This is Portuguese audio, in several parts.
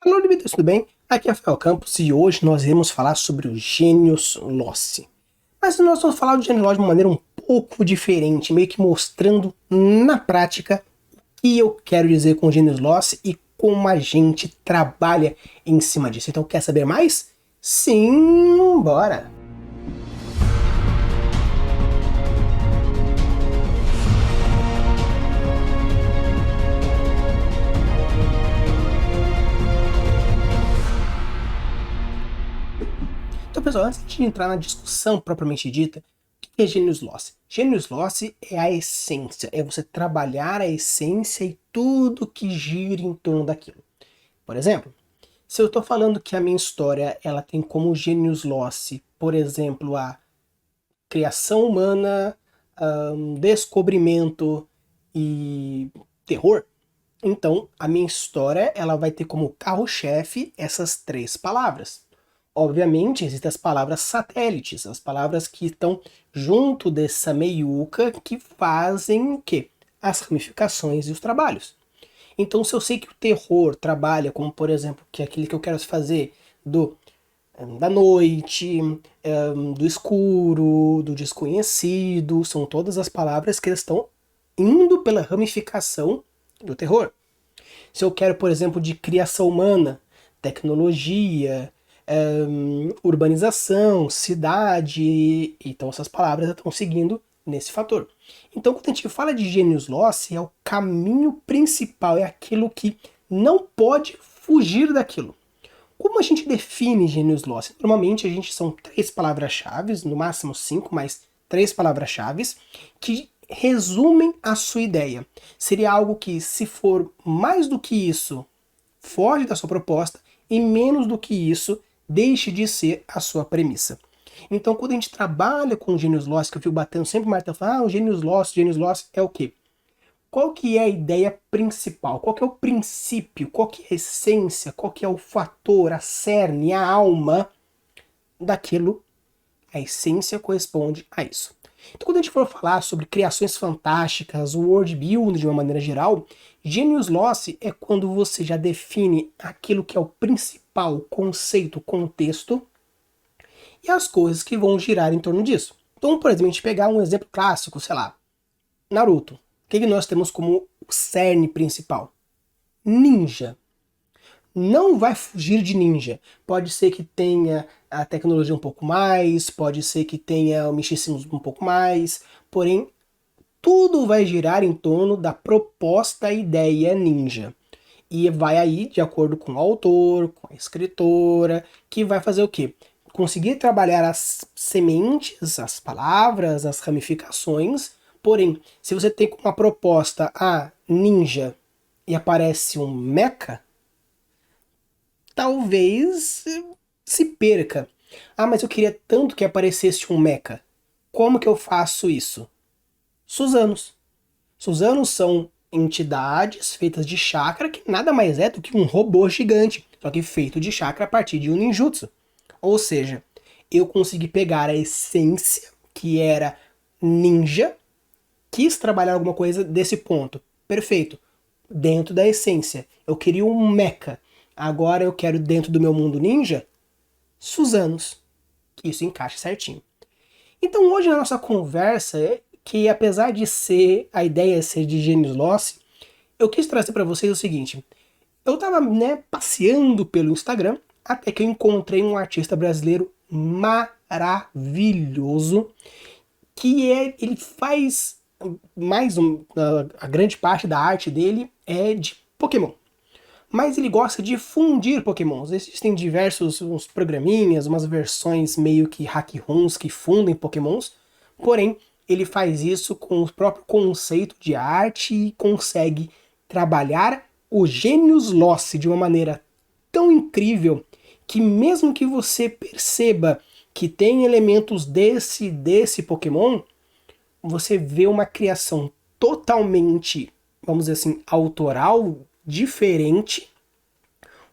Alô, Libitas, tudo bem? Aqui é Rafael Campos e hoje nós iremos falar sobre o Genius Loci. Mas nós vamos falar do Genius Loci de uma maneira um pouco diferente, meio que mostrando na prática o que eu quero dizer com o Genius Loci e como a gente trabalha em cima disso. Então, quer saber mais? Sim, bora! Então, pessoal, antes de entrar na discussão propriamente dita, o que é Genius Loci? Genius Loci é a essência, é você trabalhar a essência e tudo que gira em torno daquilo. Por exemplo, se eu estou falando que a minha história ela tem como Genius Loci, por exemplo, a criação humana, descobrimento e terror, então a minha história ela vai ter como carro-chefe essas três palavras. Obviamente, existem as palavras satélites, as palavras que estão junto dessa meiuca que fazem o quê? As ramificações e os trabalhos. Então, se eu sei que o terror trabalha, como por exemplo, que é aquele que eu quero fazer da noite, do escuro, do desconhecido, são todas as palavras que estão indo pela ramificação do terror. Se eu quero, por exemplo, de criação humana, tecnologia, urbanização, cidade, então essas palavras estão seguindo nesse fator. Então, quando a gente fala de Genius Loci, é o caminho principal, é aquilo que não pode fugir daquilo. Como a gente define Genius Loci? Normalmente são 3 palavras-chave, no máximo 5, mas 3 palavras-chave que resumem a sua ideia. Seria algo que, se for mais do que isso, foge da sua proposta, e menos do que isso, deixe de ser a sua premissa. Então, quando a gente trabalha com o Genius Loci, que eu fico batendo sempre martelo, o Genius Loci é o quê? Qual que é a ideia principal? Qual que é o princípio? Qual que é a essência? Qual que é o fator, a cerne, a alma daquilo? A essência corresponde a isso. Então, quando a gente for falar sobre criações fantásticas, world building de uma maneira geral, Genius Loci é quando você já define aquilo que é o principal conceito, contexto, e as coisas que vão girar em torno disso. Então, por exemplo, a gente pegar um exemplo clássico, sei lá, Naruto. O que nós temos como cerne principal? Ninja. Não vai fugir de ninja. Pode ser que tenha a tecnologia um pouco mais, pode ser que tenha o misticismo um pouco mais, porém, tudo vai girar em torno da proposta ideia ninja. E vai aí, de acordo com o autor, com a escritora, que vai fazer o quê? Conseguir trabalhar as sementes, as palavras, as ramificações, porém, se você tem uma proposta ninja e aparece um mecha, talvez se perca. Mas eu queria tanto que aparecesse um mecha. Como que eu faço isso? Suzanos. Suzanos são entidades feitas de chakra que nada mais é do que um robô gigante, só que feito de chakra a partir de um ninjutsu. Ou seja, eu consegui pegar a essência, que era ninja, quis trabalhar alguma coisa desse ponto. Perfeito. Dentro da essência. Eu queria um mecha. Agora eu quero dentro do meu mundo ninja, Suzanos. Que isso encaixa certinho. Então hoje na nossa conversa, que apesar de ser a ideia ser de Genius Loci, eu quis trazer para vocês o seguinte. Eu tava passeando pelo Instagram, até que eu encontrei um artista brasileiro maravilhoso, que ele faz a grande parte da arte dele é de Pokémon. Mas ele gosta de fundir Pokémons. Existem diversos uns programinhas, umas versões meio que hack-ROMs que fundem Pokémons, porém ele faz isso com o próprio conceito de arte e consegue trabalhar o Genius Loci de uma maneira tão incrível que mesmo que você perceba que tem elementos desse Pokémon, você vê uma criação totalmente, vamos dizer assim, autoral, diferente,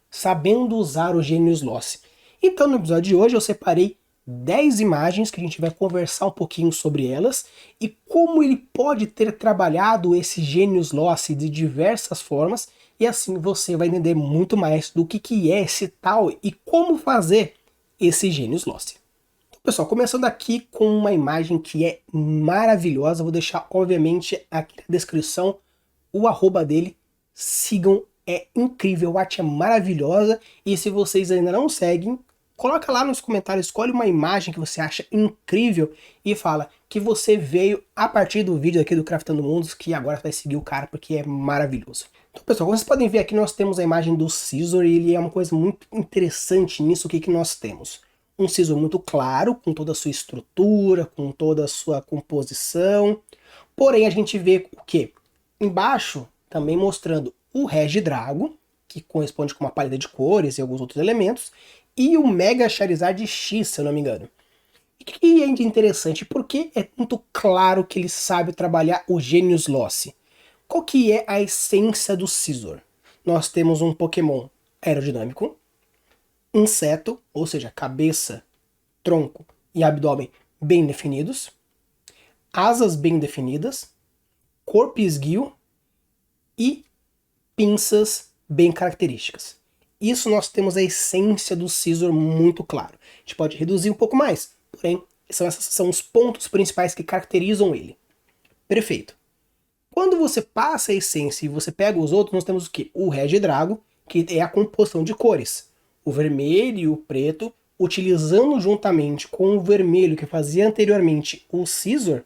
sabendo usar o Genius Loci. Então no episódio de hoje eu separei 10 imagens que a gente vai conversar um pouquinho sobre elas e como ele pode ter trabalhado esse Genius Loci de diversas formas e assim você vai entender muito mais do que é esse tal e como fazer esse Genius Loci. Então, pessoal, começando aqui com uma imagem que é maravilhosa, vou deixar obviamente aqui na descrição o arroba dele, sigam, é incrível, a arte é maravilhosa, e se vocês ainda não seguem, coloca lá nos comentários, escolhe uma imagem que você acha incrível e fala que você veio a partir do vídeo aqui do Craftando Mundos, que agora vai seguir o cara porque é maravilhoso. Então, pessoal, como vocês podem ver aqui, nós temos a imagem do Scizor, e ele é uma coisa muito interessante nisso. O que nós temos? Um Scizor muito claro, com toda a sua estrutura, com toda a sua composição, porém a gente vê o quê? Embaixo, também mostrando o Regidrago, que corresponde com uma paleta de cores e alguns outros elementos, e o Mega Charizard X, se eu não me engano. E o que é interessante? Porque é muito claro que ele sabe trabalhar o Genius Loci. Qual que é a essência do Scizor? Nós temos um Pokémon aerodinâmico, inseto, ou seja, cabeça, tronco e abdômen bem definidos, asas bem definidas, corpo esguio e pinças bem características. Isso nós temos a essência do Scizor muito claro. A gente pode reduzir um pouco mais, porém, esses são os pontos principais que caracterizam ele. Perfeito. Quando você passa a essência e você pega os outros, nós temos o quê? O Regidrago, que é a composição de cores. O vermelho e o preto, utilizando juntamente com o vermelho que fazia anteriormente o Scizor,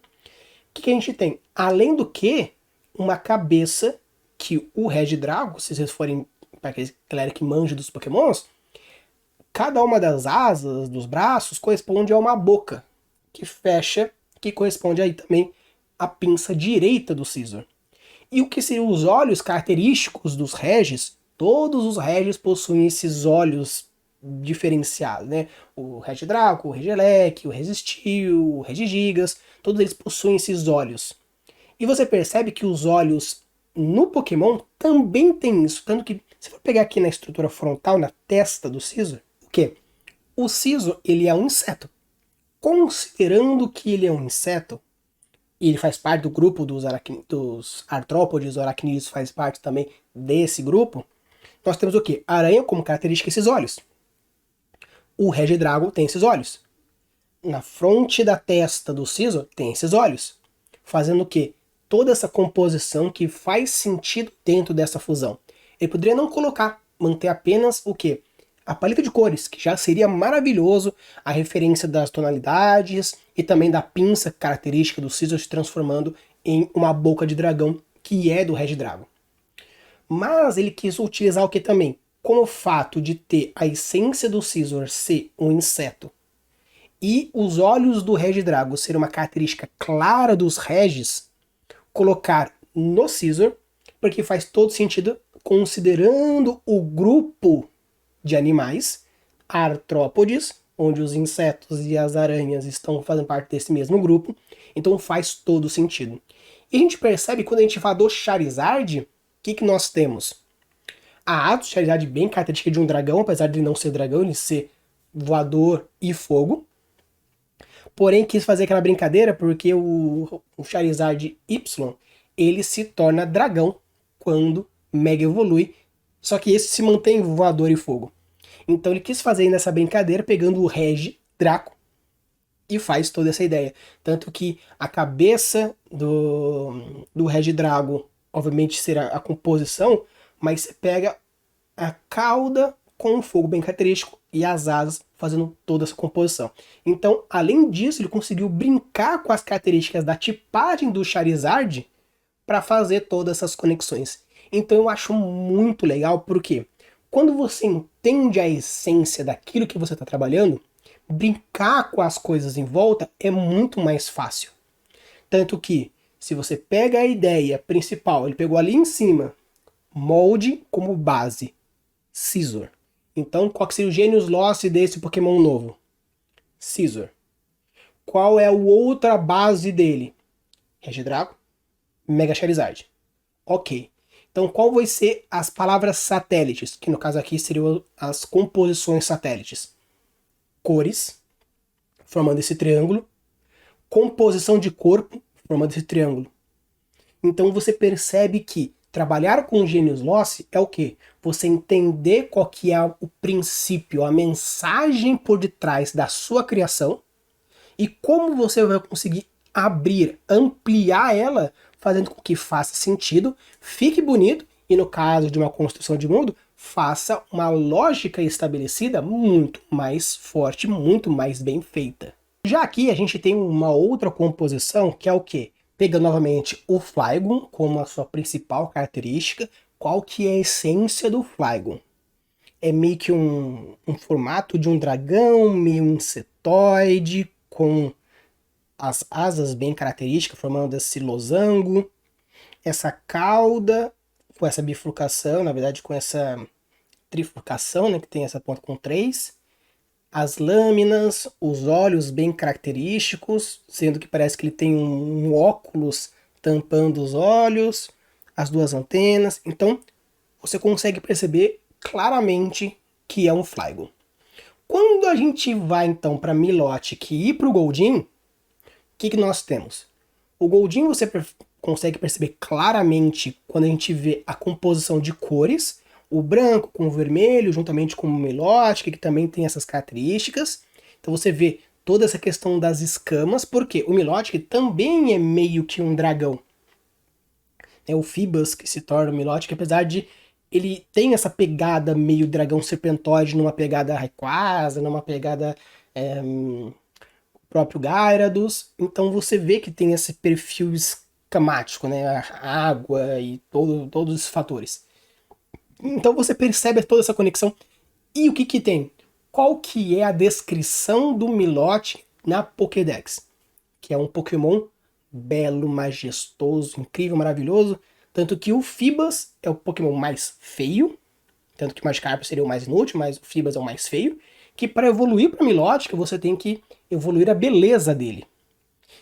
o que a gente tem? Além do que, uma cabeça que o Regidrago, se vocês forem para aquele galera que manja dos Pokémons, cada uma das asas, dos braços, corresponde a uma boca que fecha, que corresponde aí também à pinça direita do Scizor. E o que seriam os olhos característicos dos Regis? Todos os Regis possuem esses olhos diferenciados, né? O Regidrago, o Regieleki, o Registeel, o Regigigas, todos eles possuem esses olhos. E você percebe que os olhos no Pokémon também tem isso, tanto que se for pegar aqui na estrutura frontal, na testa do Scizor, o quê? O Scizor, ele é um inseto. Considerando que ele é um inseto, e ele faz parte do grupo dos artrópodes, o aracnídeos faz parte também desse grupo, nós temos o quê? A aranha como característica esses olhos. O Regidrago tem esses olhos. Na fronte da testa do Scizor tem esses olhos. Fazendo o quê? Toda essa composição que faz sentido dentro dessa fusão. Ele poderia não colocar, manter apenas o quê? A paleta de cores, que já seria maravilhoso, a referência das tonalidades e também da pinça característica do Scizor se transformando em uma boca de dragão, que é do Regidrago. Mas ele quis utilizar o que também? Como o fato de ter a essência do Scizor ser um inseto e os olhos do Regidrago ser uma característica clara dos Regis, colocar no Scizor, porque faz todo sentido considerando o grupo de animais, artrópodes, onde os insetos e as aranhas estão fazendo parte desse mesmo grupo, então faz todo sentido. E a gente percebe quando a gente fala do Charizard, o que nós temos? A asa do Charizard bem característica de um dragão, apesar de não ser dragão, ele ser voador e fogo. Porém, quis fazer aquela brincadeira porque o Charizard Y, ele se torna dragão quando Mega evolui, só que esse se mantém voador e fogo. Então ele quis fazer nessa brincadeira, pegando o Regi Draco, e faz toda essa ideia. Tanto que a cabeça do Regidrago, obviamente, será a composição, mas você pega a cauda com o fogo bem característico e as asas fazendo toda essa composição. Então, além disso, ele conseguiu brincar com as características da tipagem do Charizard para fazer todas essas conexões. Então eu acho muito legal, porque quando você entende a essência daquilo que você está trabalhando, brincar com as coisas em volta é muito mais fácil. Tanto que, se você pega a ideia principal, ele pegou ali em cima, molde como base, Scizor. Então, qual que seria o Genius Loci desse Pokémon novo? Scizor. Qual é a outra base dele? Regidrago, Mega Charizard. Ok. Então, qual vai ser as palavras satélites? Que no caso aqui seriam as composições satélites. Cores, formando esse triângulo. Composição de corpo, formando esse triângulo. Então você percebe que Trabalhar com Genius Loci é o quê? Você entender qual que é o princípio, a mensagem por detrás da sua criação e como você vai conseguir abrir, ampliar ela, fazendo com que faça sentido, fique bonito e, no caso de uma construção de mundo, faça uma lógica estabelecida muito mais forte, muito mais bem feita. Já aqui a gente tem uma outra composição que é o quê? Pega novamente o Flygon como a sua principal característica. Qual que é a essência do Flygon? É meio que um formato de um dragão, meio insetoide, com as asas bem características, formando esse losango. Essa cauda, com essa bifurcação, na verdade com essa trifurcação, né, que tem essa ponta com 3. As lâminas, os olhos bem característicos, sendo que parece que ele tem um óculos tampando os olhos, as duas antenas. Então, você consegue perceber claramente que é um Flygon. Quando a gente vai então para Milotic e ir para o Goldeen, o que nós temos? O Goldeen você consegue perceber claramente quando a gente vê a composição de cores, o branco com o vermelho, juntamente com o Milotic, que também tem essas características. Então você vê toda essa questão das escamas, porque o Milotic também é meio que um dragão. É o Phoebus que se torna o Milotic, apesar de ele tem essa pegada meio dragão serpentoide, numa pegada Rayquaza, numa pegada próprio Gyarados. Então você vê que tem esse perfil escamático, né? A água e todos os fatores. Então você percebe toda essa conexão. E o que tem? Qual que é a descrição do Milotic na Pokédex? Que é um Pokémon belo, majestoso, incrível, maravilhoso. Tanto que o Phoebus é o Pokémon mais feio. Tanto que o Magikarp seria o mais inútil, mas o Phoebus é o mais feio. Que para evoluir para Milotic, você tem que evoluir a beleza dele.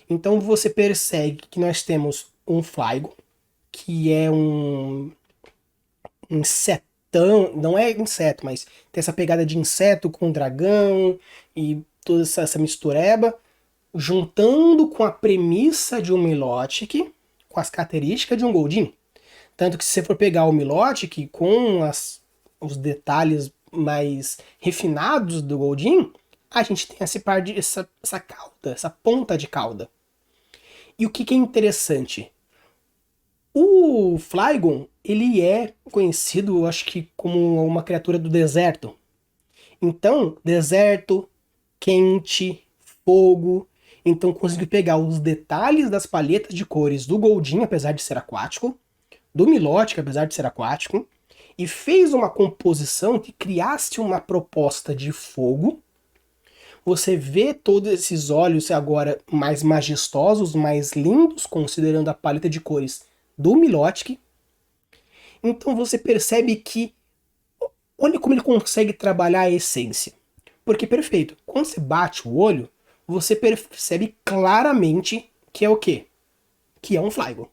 Então você percebe que nós temos um Flygon, que é um insetão, não é inseto, mas tem essa pegada de inseto com dragão e toda essa mistureba, juntando com a premissa de um Milotic, com as características de um Goldeen. Tanto que se você for pegar o Milotic com os detalhes mais refinados do Goldeen, a gente tem essa cauda, essa ponta de cauda. E o que é interessante? O Flygon, ele é conhecido, eu acho que, como uma criatura do deserto. Então, deserto, quente, fogo. Então, consegui pegar os detalhes das palhetas de cores do Goldeen, apesar de ser aquático, do Milotic, apesar de ser aquático, e fez uma composição que criasse uma proposta de fogo. Você vê todos esses olhos agora mais majestosos, mais lindos, considerando a paleta de cores do Milotic. Então você percebe que, olha como ele consegue trabalhar a essência. Porque, perfeito, quando você bate o olho, você percebe claramente que é o quê? Que é um Flygon.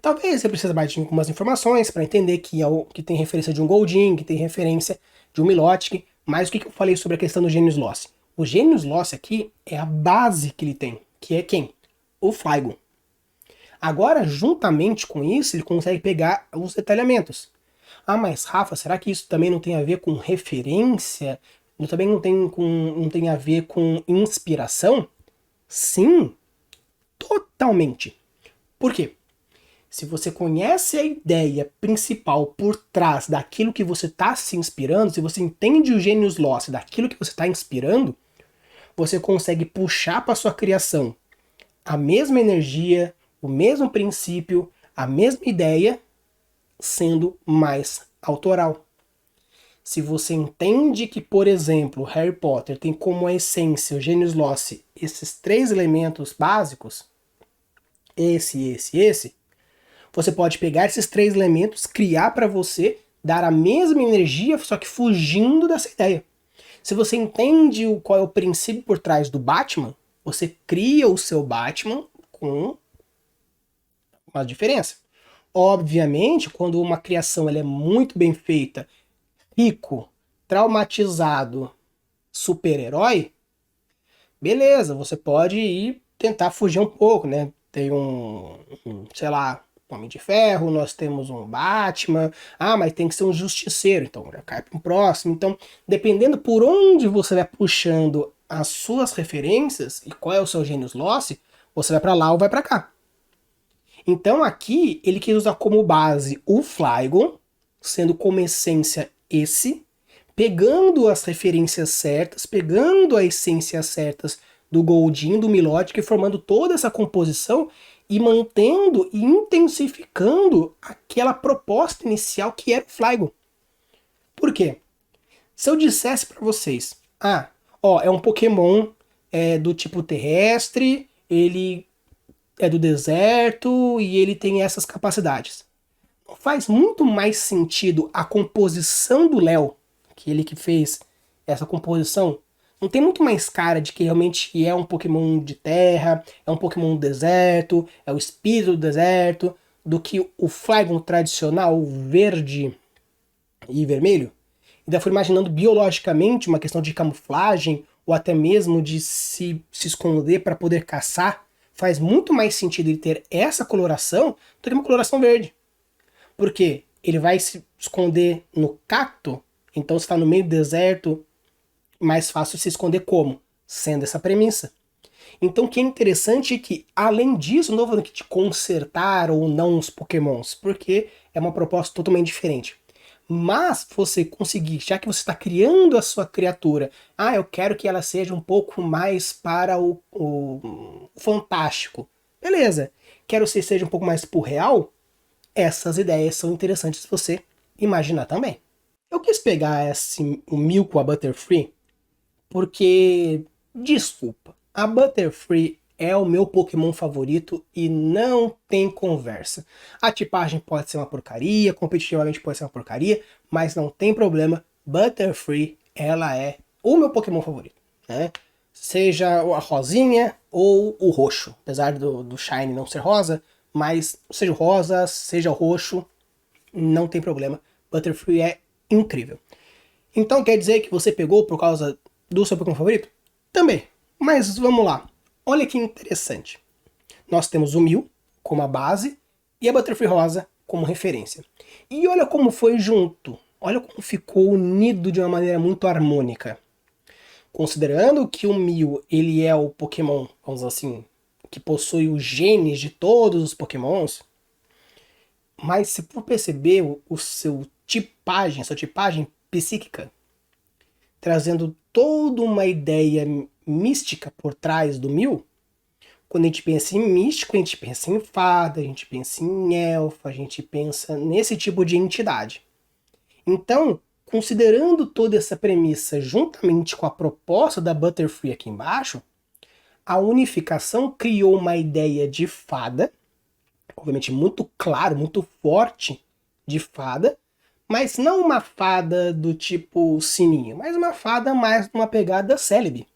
Talvez você precise mais de algumas informações para entender que tem referência de um Goldeen, que tem referência de um Milotic, mas o que eu falei sobre a questão do Genius Loci? O Genius Loci aqui é a base que ele tem, que é quem? O Flygon. Agora, juntamente com isso, ele consegue pegar os detalhamentos. Ah, mas Rafa, será que isso também não tem a ver com referência? Também não tem a ver com inspiração? Sim, totalmente. Por quê? Se você conhece a ideia principal por trás daquilo que você está se inspirando, se você entende o Genius Loci daquilo que você está inspirando, você consegue puxar para sua criação a mesma energia, o mesmo princípio, a mesma ideia, sendo mais autoral. Se você entende que, por exemplo, Harry Potter tem como essência o Genius Loci esses 3 elementos básicos, esse, você pode pegar esses 3 elementos, criar para você, dar a mesma energia, só que fugindo dessa ideia. Se você entende qual é o princípio por trás do Batman, você cria o seu Batman com uma diferença. Obviamente, quando uma criação ela é muito bem feita, rico, traumatizado, super-herói, beleza, você pode ir tentar fugir um pouco, né? Tem sei lá, Homem de Ferro, nós temos um Batman, mas tem que ser um Justiceiro, então já cai para um próximo. Então, dependendo por onde você vai puxando as suas referências e qual é o seu gênius loci, você vai para lá ou vai para cá. Então aqui ele quis usar como base o Flygon, sendo como essência esse, pegando as referências certas, pegando as essências certas do Goldin, do Milotic, formando toda essa composição e mantendo e intensificando aquela proposta inicial que era o Flygon. Por quê? Se eu dissesse para vocês, é um Pokémon do tipo terrestre, ele é do deserto e ele tem essas capacidades. Faz muito mais sentido a composição do Léo, que ele que fez essa composição, não tem muito mais cara de que realmente é um Pokémon de terra, é um Pokémon do deserto, é o espírito do deserto, do que o Flygon tradicional verde e vermelho. Ainda fui imaginando biologicamente uma questão de camuflagem ou até mesmo de se esconder para poder caçar. Faz muito mais sentido ele ter essa coloração do que uma coloração verde. Porque ele vai se esconder no cacto, então se está no meio do deserto, mais fácil se esconder como? Sendo essa premissa. Então o que é interessante é que, além disso, não estou falando de consertar ou não os pokémons, porque é uma proposta totalmente diferente. Mas você conseguir, já que você está criando a sua criatura, eu quero que ela seja um pouco mais para o fantástico. Beleza. Quero que seja um pouco mais pro real. Essas ideias são interessantes de você imaginar também. Eu quis pegar o Mil com a Butterfree porque, desculpa, a Butterfree é o meu Pokémon favorito e não tem conversa. A tipagem pode ser uma porcaria, competitivamente pode ser uma porcaria, mas não tem problema, Butterfree, ela é o meu Pokémon favorito, né? Seja a rosinha ou o roxo, apesar do Shine não ser rosa, mas seja o rosa, seja o roxo, não tem problema, Butterfree é incrível. Então quer dizer que você pegou por causa do seu Pokémon favorito? Também. Mas vamos lá. Olha que interessante. Nós temos o Mew como a base e a Butterfree Rosa como referência. E olha como foi junto. Olha como ficou unido de uma maneira muito harmônica. Considerando que o Mew ele é o Pokémon, vamos dizer assim, que possui os genes de todos os Pokémons, mas se for perceber sua tipagem psíquica, trazendo toda uma ideia mística por trás do Mew, quando a gente pensa em místico, a gente pensa em fada, a gente pensa em elfa, a gente pensa nesse tipo de entidade. Então, considerando toda essa premissa juntamente com a proposta da Butterfree aqui embaixo, a unificação criou uma ideia de fada, obviamente muito claro, muito forte de fada, mas não uma fada do tipo sininho, mas uma fada mais numa pegada célebre.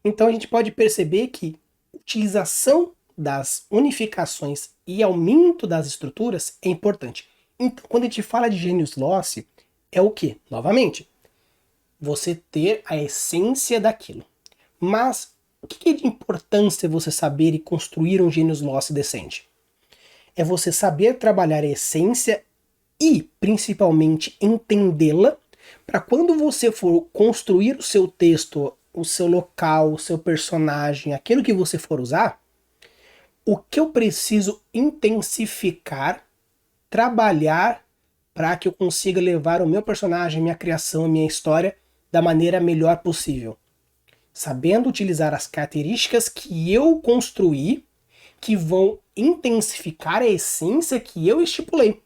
Então a gente pode perceber que a utilização das unificações e aumento das estruturas é importante. Então quando a gente fala de Genius Loci, é o que? Novamente, você ter a essência daquilo. Mas o que é de importância você saber e construir um Genius Loci decente? É você saber trabalhar a essência e, principalmente, entendê-la, para quando você for construir o seu texto, o seu local, o seu personagem, aquilo que você for usar, o que eu preciso intensificar, trabalhar, para que eu consiga levar o meu personagem, minha criação, a minha história da maneira melhor possível. Sabendo utilizar as características que eu construí, que vão intensificar a essência que eu estipulei.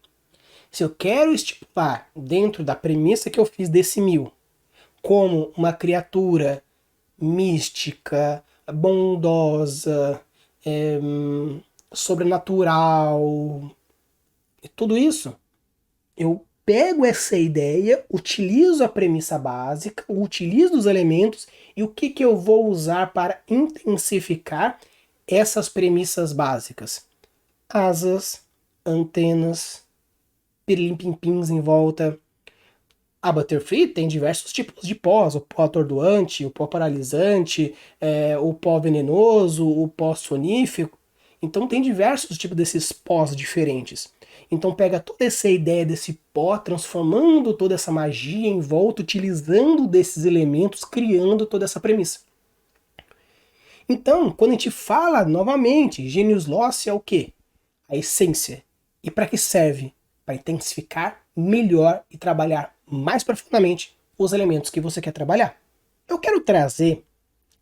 Se eu quero estipular dentro da premissa que eu fiz desse Mew como uma criatura mística, bondosa, sobrenatural, e tudo isso, eu pego essa ideia, utilizo a premissa básica, utilizo os elementos e o que eu vou usar para intensificar essas premissas básicas? Asas, antenas, pirilimpimpins em volta. A Butterfree tem diversos tipos de pós, o pó atordoante, o pó paralisante, o pó venenoso, o pó sonífero. Então tem diversos tipos desses pós diferentes. Então pega toda essa ideia desse pó, transformando toda essa magia em volta, utilizando desses elementos, criando toda essa premissa. Então, quando a gente fala novamente, Genius Loci é o quê? A essência. E para que serve? Para intensificar melhor e trabalhar mais profundamente os elementos que você quer trabalhar. Eu quero trazer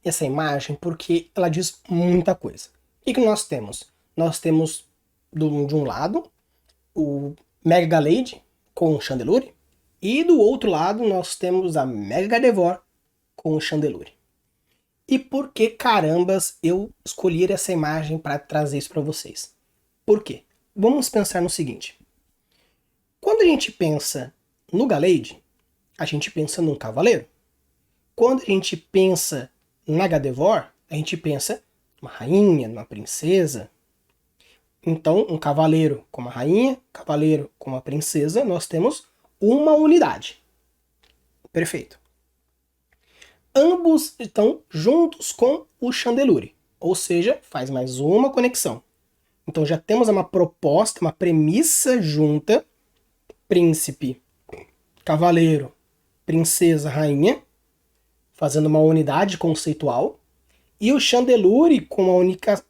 essa imagem porque ela diz muita coisa. O que nós temos? Nós temos, de um lado, o Mega Gallade com o Chandelure, e do outro lado nós temos a Mega Gardevoir com o Chandelure. E por que carambas eu escolhi essa imagem para trazer isso para vocês? Por quê? Vamos pensar no seguinte. Quando a gente pensa no Gallade, a gente pensa num cavaleiro. Quando a gente pensa na Gardevoir, a gente pensa numa rainha, numa princesa. Então, um cavaleiro com uma rainha, cavaleiro com uma princesa, nós temos uma unidade. Perfeito. Ambos estão juntos com o Chandelure, ou seja, faz mais uma conexão. Então já temos uma proposta, uma premissa junta, príncipe, cavaleiro, princesa, rainha, fazendo uma unidade conceitual, e o Chandelure com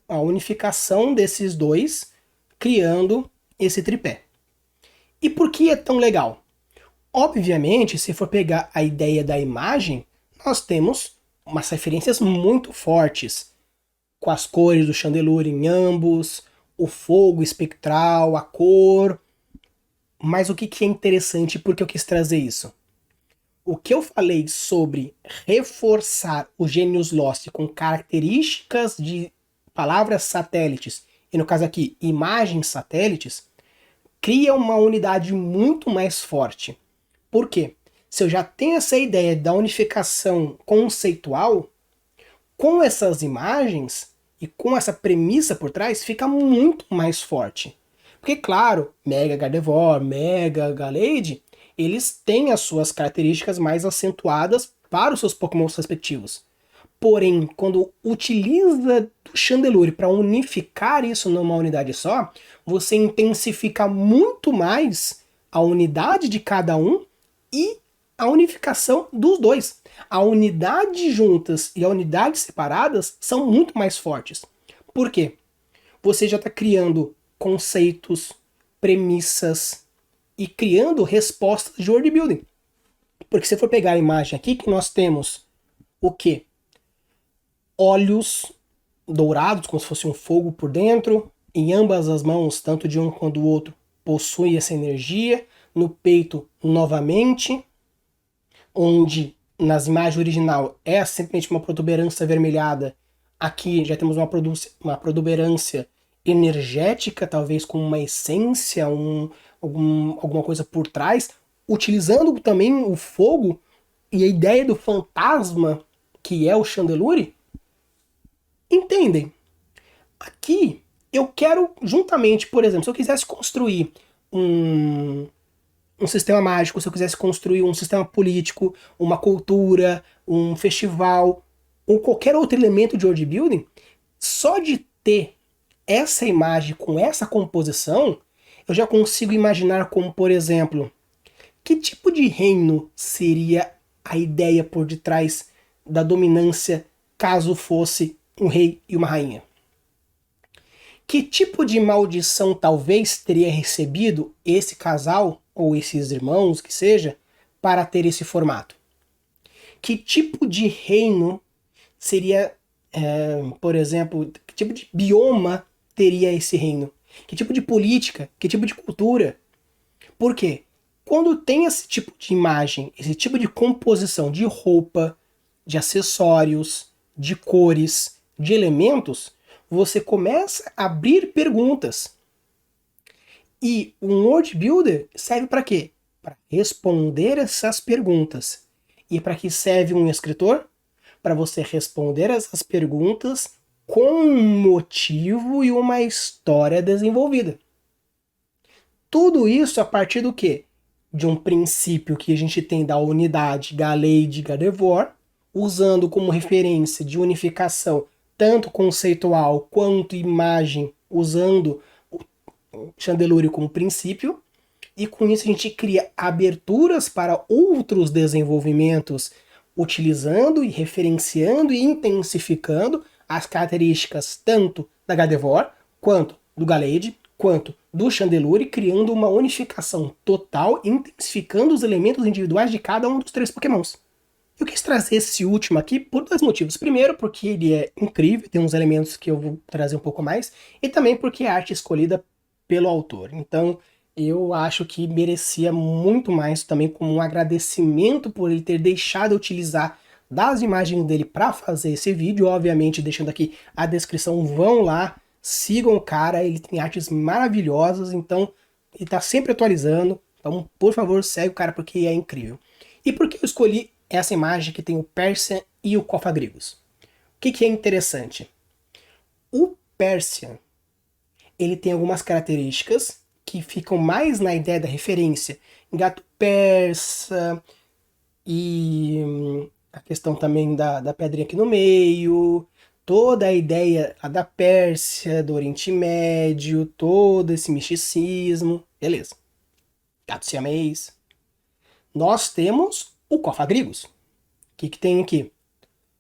a unificação desses dois, criando esse tripé. E por que é tão legal? Obviamente, se for pegar a ideia da imagem, nós temos umas referências muito fortes, com as cores do Chandelure em ambos, o fogo espectral, a cor. Mas o que é interessante e por que eu quis trazer isso? O que eu falei sobre reforçar o Genius Loci com características de palavras satélites, e no caso aqui, imagens satélites, cria uma unidade muito mais forte. Por quê? Se eu já tenho essa ideia da unificação conceitual, com essas imagens e com essa premissa por trás, fica muito mais forte. Porque, claro, Mega Gardevoir, Mega Gallade, eles têm as suas características mais acentuadas para os seus Pokémons respectivos. Porém, quando utiliza o Chandelure para unificar isso numa unidade só, você intensifica muito mais a unidade de cada um e a unificação dos dois. A unidade juntas e a unidade separadas são muito mais fortes. Por quê? Você já está criando conceitos, premissas e criando respostas de world building. Porque se for pegar a imagem aqui, que nós temos o quê? Olhos dourados, como se fosse um fogo por dentro, em ambas as mãos, tanto de um quanto do outro, possui essa energia, no peito novamente, onde nas imagens original é simplesmente uma protuberância avermelhada, aqui já temos uma protuberância energética, talvez com uma essência, alguma coisa por trás, utilizando também o fogo e a ideia do fantasma, que é o Chandelure. Entendem? Aqui eu quero juntamente, por exemplo, se eu quisesse construir um sistema mágico, se eu quisesse construir um sistema político, uma cultura, um festival, ou qualquer outro elemento de world building, só de ter essa imagem com essa composição, eu já consigo imaginar como, por exemplo, que tipo de reino seria a ideia por detrás da dominância caso fosse um rei e uma rainha? Que tipo de maldição talvez teria recebido esse casal, ou esses irmãos, que seja, para ter esse formato? Que tipo de reino seria, por exemplo, que tipo de bioma teria esse reino? Que tipo de política? Que tipo de cultura? Por quê? Quando tem esse tipo de imagem, esse tipo de composição de roupa, de acessórios, de cores, de elementos, você começa a abrir perguntas. E um world builder serve para quê? Para responder essas perguntas. E para que serve um escritor? Para você responder essas perguntas com um motivo e uma história desenvolvida. Tudo isso a partir do quê? De um princípio que a gente tem da unidade Gallade e Gardevoir, usando como referência de unificação tanto conceitual quanto imagem usando o Chandelure como princípio, e com isso a gente cria aberturas para outros desenvolvimentos, utilizando e referenciando e intensificando as características tanto da Gardevoir, quanto do Gallade, quanto do Chandelure, criando uma unificação total, intensificando os elementos individuais de cada um dos 3 pokémons. Eu quis trazer esse último aqui por 2 motivos. Primeiro, porque ele é incrível, tem uns elementos que eu vou trazer um pouco mais, e também porque é a arte escolhida pelo autor. Então, eu acho que merecia muito mais também como um agradecimento por ele ter deixado eu utilizar das imagens dele para fazer esse vídeo. Obviamente, deixando aqui a descrição, vão lá, sigam o cara, ele tem artes maravilhosas, então ele está sempre atualizando. Então, por favor, segue o cara porque é incrível. E por que eu escolhi essa imagem que tem o Persian e o Cofagrigus? O que é interessante? O Persian, ele tem algumas características que ficam mais na ideia da referência. Gato persa e a questão também da pedrinha aqui no meio, toda a ideia da Pérsia, do Oriente Médio, todo esse misticismo, beleza. Gato siamês. Nós temos o Cofagrigus. O que tem aqui?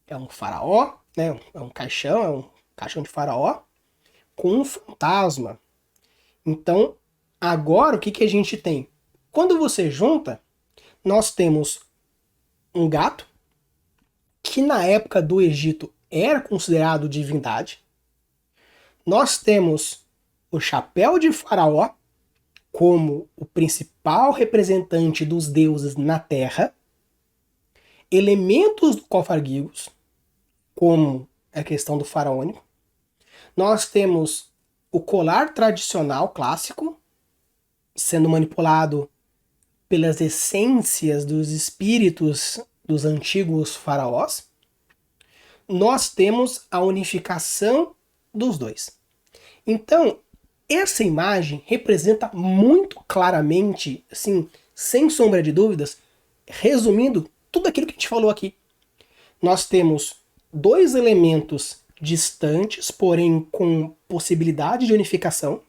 É um faraó, né? É um caixão de faraó com um fantasma. Então, agora o que a gente tem? Quando você junta, nós temos um gato, que na época do Egito era considerado divindade. Nós temos o chapéu de faraó, como o principal representante dos deuses na Terra. Elementos do Cofagrigus, como a questão do faraônico. Nós temos o colar tradicional clássico, sendo manipulado pelas essências dos espíritos dos antigos faraós. Nós temos a unificação dos dois. Então, essa imagem representa muito claramente, assim, sem sombra de dúvidas, resumindo tudo aquilo que a gente falou aqui. Nós temos 2 elementos distantes, porém com possibilidade de unificação.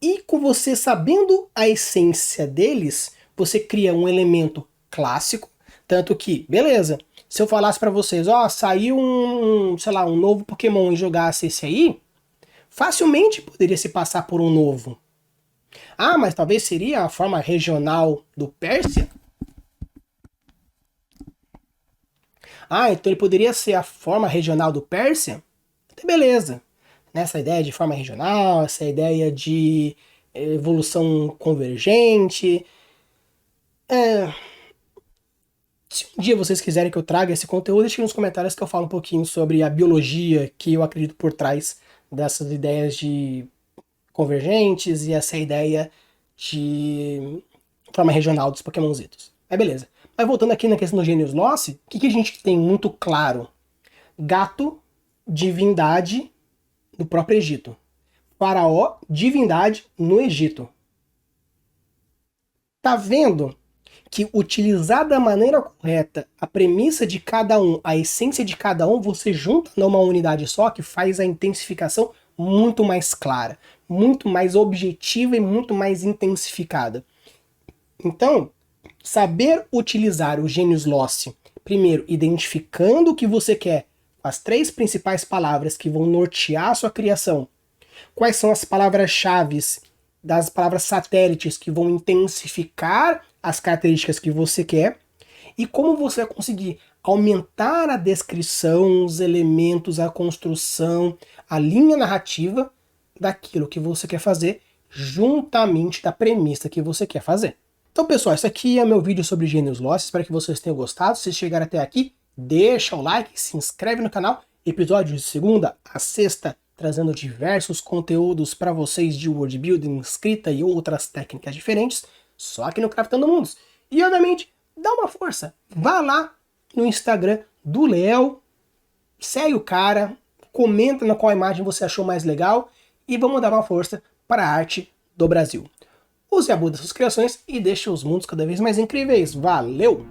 E com você sabendo a essência deles, você cria um elemento clássico, tanto que, beleza, se eu falasse para vocês, ó, saiu sei lá, um novo Pokémon e jogasse esse aí, facilmente poderia se passar por um novo. Ah, mas talvez seria a forma regional do Persia? Ah, então ele poderia ser a forma regional do Persia? Até beleza. Nessa ideia de forma regional, essa ideia de evolução convergente. Se um dia vocês quiserem que eu traga esse conteúdo, deixem nos comentários que eu falo um pouquinho sobre a biologia que eu acredito por trás dessas ideias de convergentes e essa ideia de forma regional dos Pokémonzitos. Mas beleza. Mas voltando aqui na questão do Genius Lost, o que a gente tem muito claro? Gato, divindade do próprio Egito. Faraó, divindade no Egito. Tá vendo que utilizar da maneira correta a premissa de cada um, a essência de cada um, você junta numa unidade só que faz a intensificação muito mais clara, muito mais objetiva e muito mais intensificada. Então, saber utilizar o Genius Lost, primeiro identificando o que você quer, as 3 principais palavras que vão nortear a sua criação, quais são as palavras-chave das palavras satélites que vão intensificar as características que você quer, e como você vai conseguir aumentar a descrição, os elementos, a construção, a linha narrativa daquilo que você quer fazer, juntamente da premissa que você quer fazer. Então, pessoal, esse aqui é meu vídeo sobre Genius Lost. Espero que vocês tenham gostado. Se chegaram até aqui, deixa o like, se inscreve no canal. Episódio de segunda a sexta, trazendo diversos conteúdos para vocês de world building, escrita e outras técnicas diferentes, só aqui no Craftando Mundos. E, obviamente, dá uma força. Vá lá no Instagram do Léo, segue o cara, comenta na qual imagem você achou mais legal e vamos dar uma força para a arte do Brasil. Use a boa das suas criações e deixe os mundos cada vez mais incríveis. Valeu!